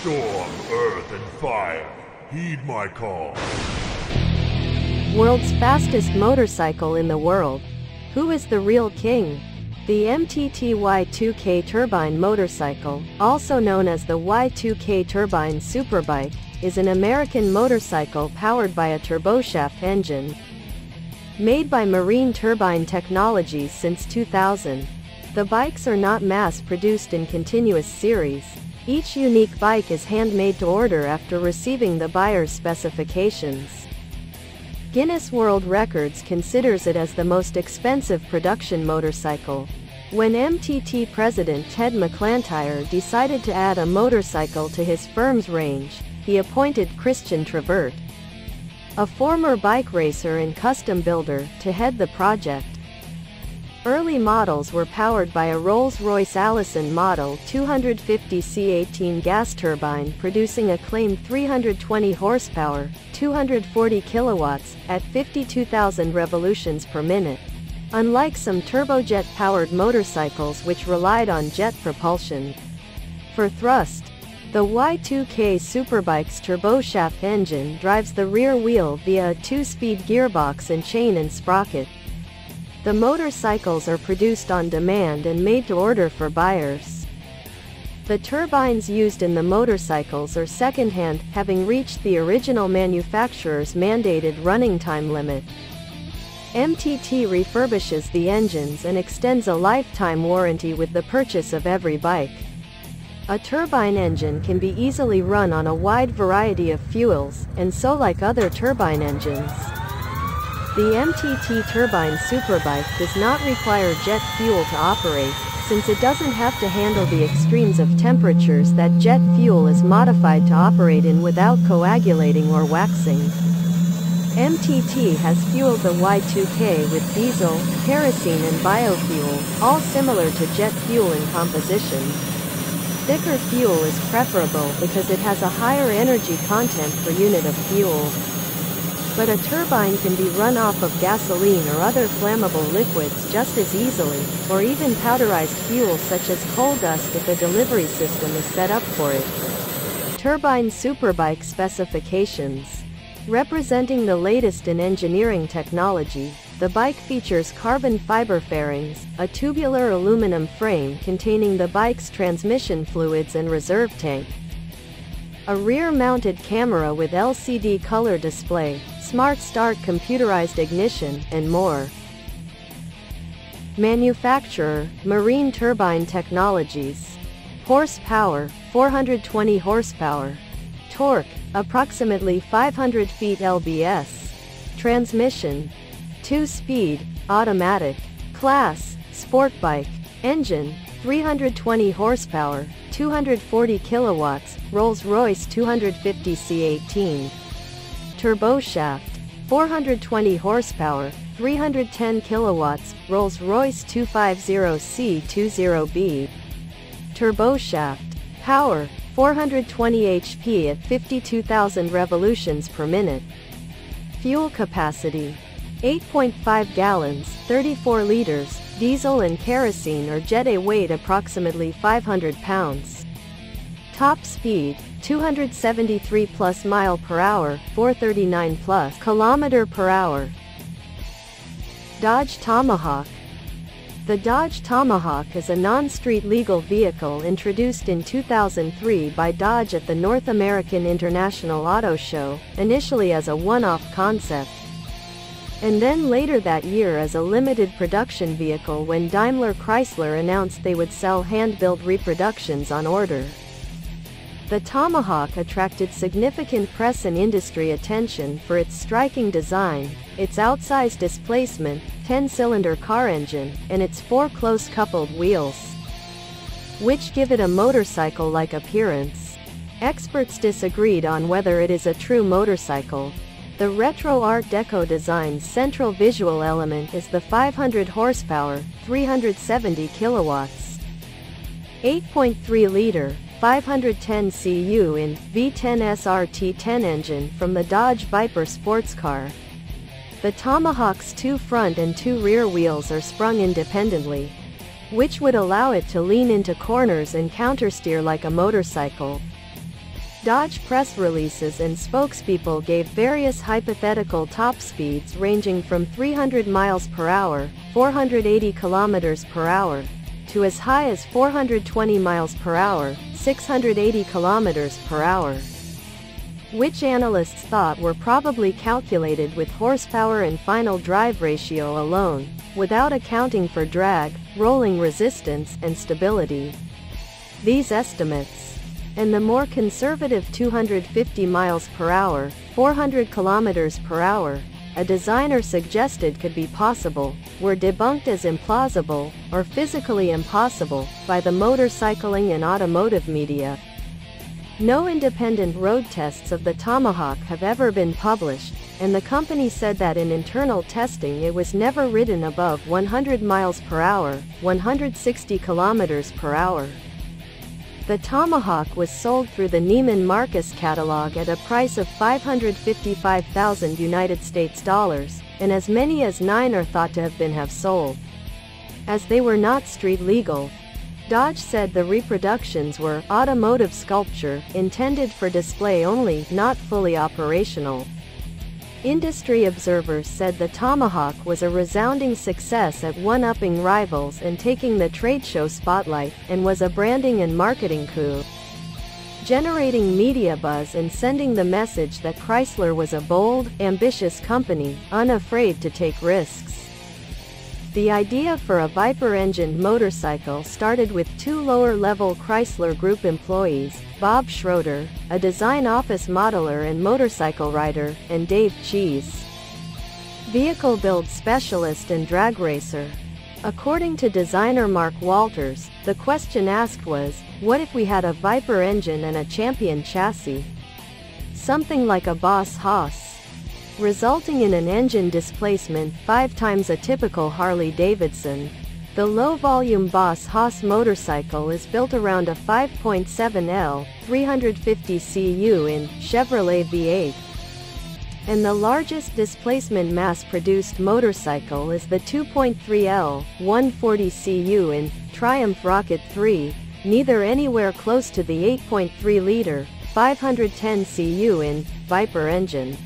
Storm, earth, and fire, heed my call. World's fastest motorcycle in the world. Who is the real king? The MTT Y2K Turbine Motorcycle, also known as the Y2K Turbine Superbike, is an American motorcycle powered by a turboshaft engine. Made by Marine Turbine Technologies since 2000. The bikes are not mass-produced in continuous series. Each unique bike is handmade to order after receiving the buyer's specifications. Guinness World Records considers it as the most expensive production motorcycle. When MTT president Ted McClantire decided to add a motorcycle to his firm's range, he appointed Christian Trevert, a former bike racer and custom builder, to head the project. Early models were powered by a Rolls-Royce Allison Model 250 C18 gas turbine producing a claimed 320 horsepower, 240 kilowatts, at 52,000 revolutions per minute. Unlike some turbojet-powered motorcycles which relied on jet propulsion. For thrust, the Y2K Superbike's turboshaft engine drives the rear wheel via a 2-speed gearbox and chain and sprocket. The motorcycles are produced on demand and made to order for buyers. The turbines used in the motorcycles are second-hand, having reached the original manufacturer's mandated running time limit. MTT refurbishes the engines and extends a lifetime warranty with the purchase of every bike. A turbine engine can be easily run on a wide variety of fuels, and so like other turbine engines, the MTT Turbine Superbike does not require jet fuel to operate, since it doesn't have to handle the extremes of temperatures that jet fuel is modified to operate in without coagulating or waxing. MTT has fueled the Y2K with diesel, kerosene and biofuel, all similar to jet fuel in composition. Thicker fuel is preferable because it has a higher energy content per unit of fuel. But a turbine can be run off of gasoline or other flammable liquids just as easily, or even powderized fuel such as coal dust if a delivery system is set up for it. Turbine Superbike specifications. Representing the latest in engineering technology, the bike features carbon fiber fairings, a tubular aluminum frame containing the bike's transmission fluids and reserve tank, a rear-mounted camera with LCD color display, Smart Start computerized ignition, and more. Manufacturer, Marine Turbine Technologies. Horsepower, 420 horsepower. Torque, approximately 500 feet lbs. Transmission, 2-speed, automatic. Class, sport bike. Engine, 320 horsepower, 240 kilowatts, Rolls-Royce 250 C18. Turboshaft, 420 horsepower, 310 kilowatts, Rolls-Royce 250C20B. Turboshaft, power, 420 HP at 52,000 revolutions per minute. Fuel capacity, 8.5 gallons, 34 liters, diesel and kerosene or jet. Weight approximately 500 pounds. Top speed, 273 plus mile per hour, 439 plus kilometer per hour. Dodge Tomahawk. The Dodge Tomahawk is a non-street legal vehicle introduced in 2003 by Dodge at the North American International Auto Show, initially as a one-off concept, and then later that year as a limited production vehicle when Daimler Chrysler announced they would sell hand-built reproductions on order. The Tomahawk attracted significant press and industry attention for its striking design, its outsized displacement, 10-cylinder car engine, and its 4 close-coupled wheels, which give it a motorcycle-like appearance. Experts disagreed on whether it is a true motorcycle. The retro Art Deco design's central visual element is the 500 horsepower, 370 kilowatts, 8.3-liter, 510 cu in V10 SRT10 engine from the Dodge Viper sports car. The Tomahawk's 2 front and 2 rear wheels are sprung independently, which would allow it to lean into corners and countersteer like a motorcycle. Dodge press releases and spokespeople gave various hypothetical top speeds ranging from 300 miles per hour, 480 kilometers per hour, to as high as 420 miles per hour, 680 kilometers per hour, which analysts thought were probably calculated with horsepower and final drive ratio alone, without accounting for drag, rolling resistance, and stability. These estimates, and the more conservative 250 miles per hour, 400 kilometers per hour, a designer suggested could be possible, were debunked as implausible, or physically impossible, by the motorcycling and automotive media. No independent road tests of the Tomahawk have ever been published, and the company said that in internal testing it was never ridden above 100 miles per hour, 160 kilometers per hour. The Tomahawk was sold through the Neiman Marcus catalog at a price of $555,000 United States dollars, and as many as 9 are thought to have sold. As they were not street legal, Dodge said the reproductions were automotive sculpture, intended for display only, not fully operational. Industry observers said the Tomahawk was a resounding success at one-upping rivals and taking the trade show spotlight, and was a branding and marketing coup, generating media buzz and sending the message that Chrysler was a bold, ambitious company, unafraid to take risks. The idea for a Viper-engined motorcycle started with 2 lower-level Chrysler Group employees, Bob Schroeder, a design office modeler and motorcycle rider, and Dave Cheese, vehicle build specialist and drag racer. According to designer Mark Walters, the question asked was, what if we had a Viper engine and a Champion chassis? Something like a Boss Haas, resulting in an engine displacement 5 times a typical Harley-Davidson. The low-volume Boss Haas motorcycle is built around a 5.7L, 350 cu in Chevrolet V8. And the largest displacement mass-produced motorcycle is the 2.3L, 140 cu in Triumph Rocket 3, neither anywhere close to the 8.3-liter, 510 cu in Viper engine.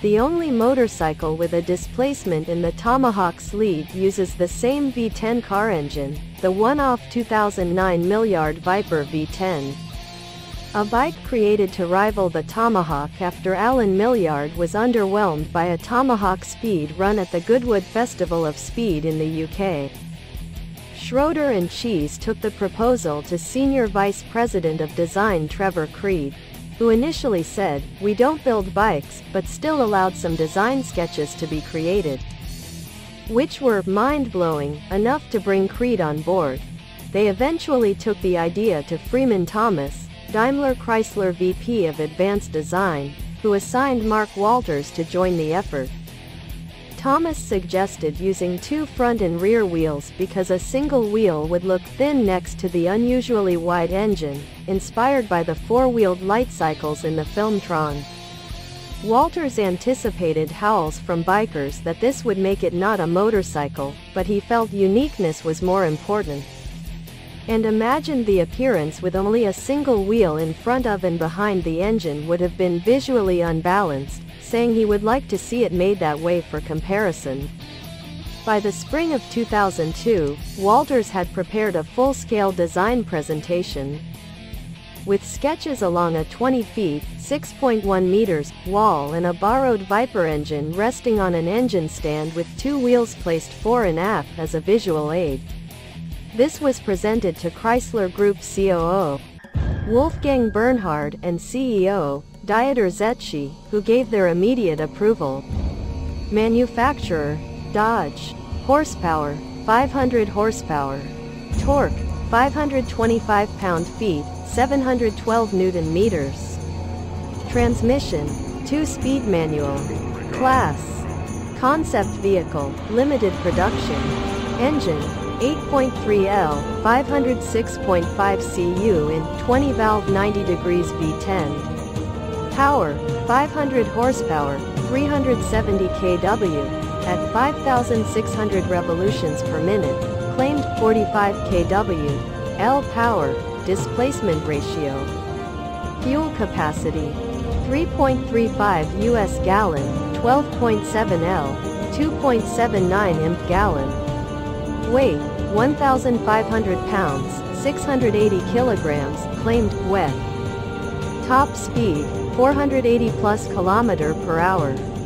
The only motorcycle with a displacement in the Tomahawk's lead uses the same V10 car engine, the one-off 2009 Milliard Viper V10. A bike created to rival the Tomahawk after Alan Milliard was underwhelmed by a Tomahawk speed run at the Goodwood Festival of Speed in the UK. Schroeder and Cheese took the proposal to Senior Vice President of Design Trevor Creed, who initially said, "We don't build bikes," but still allowed some design sketches to be created, which were mind-blowing, enough to bring Creed on board. They eventually took the idea to Frieman Thomas, Daimler Chrysler VP of Advanced Design, who assigned Mark Walters to join the effort. Thomas suggested using 2 front and rear wheels because a single wheel would look thin next to the unusually wide engine, inspired by the 4-wheeled light cycles in the film Tron. Walters anticipated howls from bikers that this would make it not a motorcycle, but he felt uniqueness was more important, and imagined the appearance with only a single wheel in front of and behind the engine would have been visually unbalanced, saying he would like to see it made that way for comparison. By the spring of 2002, Walters had prepared a full-scale design presentation, with sketches along a 20 feet, 6.1 meters, wall and a borrowed Viper engine resting on an engine stand with 2 wheels placed fore and aft as a visual aid. This was presented to Chrysler Group COO Wolfgang Bernhard and CEO Dieter Zetsche, who gave their immediate approval. Manufacturer, Dodge. Horsepower, 500 horsepower. Torque, 525 pound-feet, 712 Newton-meters. Transmission, 2-speed manual. Class, concept vehicle, limited production. Engine, 8.3L, 506.5 cu in 20-valve 90 degrees V10. Power, 500 horsepower, 370 kW, at 5,600 revolutions per minute, claimed 45 kW, L power, displacement ratio, Fuel capacity 3.35 US gallon, 12.7 L, 2.79 imp gallon. Weight 1,500 pounds, 680 kilograms, claimed, wet. Top speed 480 plus km/h.